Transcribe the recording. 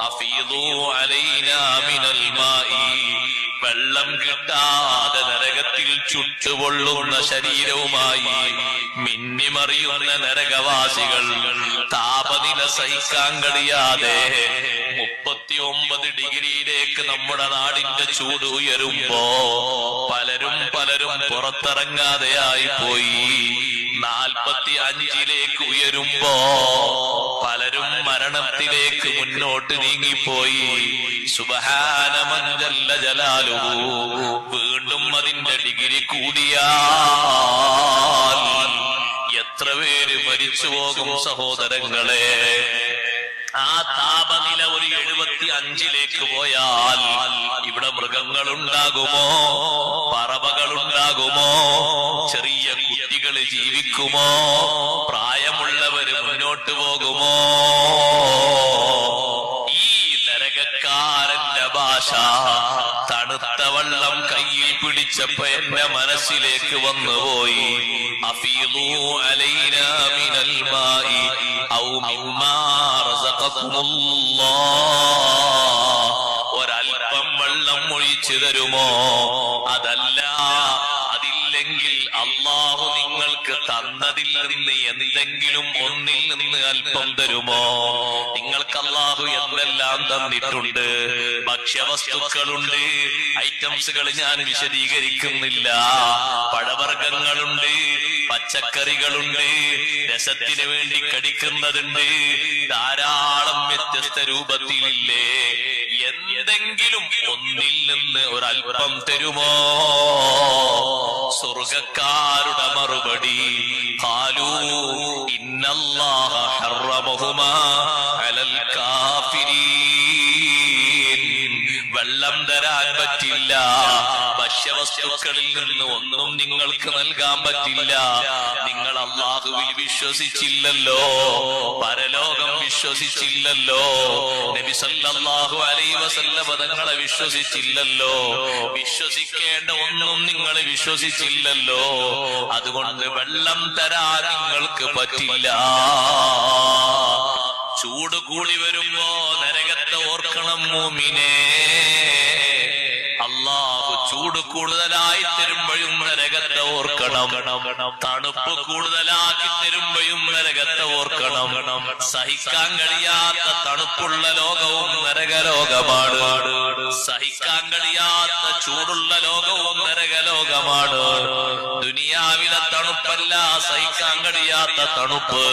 അഫീദൂ അലൈനാ മിനൽ മായി, വെള്ളം കിട്ടാതെ നരകത്തിൽ ചുട്ടുപൊള്ളുന്ന ശരീരവുമായി മിന്നിമറിയുന്ന നരകവാസികൾ താപനില സഹിക്കാൻ കഴിയാതെ 39 ഡിഗ്രിയിലേക്ക് നമ്മുടെ നാടിന്റെ ചൂട് ഉയരുമ്പോ പലരും പുറത്തിറങ്ങാതെയായി പോയി. 45ലേക്ക് ഉയരുമ്പോ പലരും മരണത്തിലേക്ക് മുന്നോട്ട് നീങ്ങിപ്പോയി. സുബ്ഹാന മൻ ജല്ല ജലാലുഹു. വീണ്ടും അതിന്റെ ഡിഗ്രി കൂടിയാൽ എത്ര പേര് മരിച്ചു പോകും സഹോദരങ്ങളെ. ആ താപനില ഒരു 75ലേക്ക് പോയാൽ ഇവിടെ മൃഗങ്ങളുണ്ടാകുമോ? പറവകളുണ്ടാകുമോ? ചെറിയ കുട്ടികൾ ജീവിക്കുമോ? പ്രായമുള്ളവര് മുന്നോട്ട് പോകുമോ? ഈ നരകക്കാരന്റെ ഭാഷ തണുത്ത വെള്ളം കയ്യിൽ പിടിച്ചപ്പോ എന്റെ മനസ്സിലേക്ക് വന്നുപോയി. അഫീദൂ അലൈനാ മിനൽ മായി ഔ മിമ്മാ റസഖകുമുല്ലാഹ്. ഒരൽപ്പം വെള്ളം ഒഴിച്ചു തരുമോ? അതല്ല, അതില്ലെങ്കിൽ അല്ലാഹു നിങ്ങൾക്ക് തന്നതിൽ നിന്ന് എന്തെങ്കിലും ഒന്നിൽ നിന്ന് അല്പം തരുമോ? നിങ്ങൾക്ക് അല്ലാഹു എന്തെല്ലാം തന്നിട്ടുണ്ട്. ഭക്ഷ്യവസ്തുക്കളുണ്ട്, ഐറ്റംസുകൾ ഞാൻ വിശദീകരിക്കുന്നില്ല. പഴവർഗ്ഗങ്ങളുണ്ട്, പച്ചക്കറികളുണ്ട്, രസത്തിന് വേണ്ടി കടിക്കുന്നതുണ്ട്, ധാരാളം വ്യത്യസ്ത രൂപത്തിലില്ലേ. എന്തെങ്കിലും ഒന്നിൽ നിന്ന് ഒരൽപ്പം തരുമോ? സ്വർഗക്കാരുടെ മറുപടി ഖാലൂ ഇന്നല്ലാഹ ഹറമഹുമാ അലൽ കാഫിരീൻ. വെള്ളം തരാൻ പറ്റില്ല, ഭക്ഷ്യവസ്തുക്കളിൽ നിന്ന് ഒന്നും നിങ്ങൾക്ക് നൽകാൻ പറ്റില്ല. നിങ്ങൾ അല്ലാഹുവിൽ വിശ്വസിച്ചില്ലല്ലോ, പരലോകം വിശ്വസിച്ചില്ലല്ലോ, നബി സല്ലല്ലാഹു അലൈഹി വസല്ലം തങ്ങളെ വിശ്വസിച്ചില്ലല്ലോ, വിശ്വസിക്കേണ്ട ഒന്നും നിങ്ങൾ വിശ്വസിച്ചില്ലല്ലോ. അതുകൊണ്ട് വെള്ളം തരാൻ നിങ്ങൾക്ക് പറ്റില്ല. ചൂട് കൂടി വരുമ്പോ നരകത്തെ ഓർക്കണം മോമിനെ. അല്ലാഹു ചൂട് കൂടുതലായി തരുമ്പോഴും നരകത്തെ ഓർക്കണം, തണുപ്പ് കൂടുതലാക്കി തരുമ്പോഴും നരകത്തെ ഓർക്കണം. സഹിക്കാൻ കഴിയാത്ത തണുപ്പുള്ള ലോകവും നരകലോകമാണ്, സഹിക്കാൻ കഴിയാത്ത ചൂടുള്ള ലോകവും നരകലോകമാണ്. ദുനിയാവിലെ തണുപ്പല്ല സഹിക്കാൻ കഴിയാത്ത തണുപ്പ്.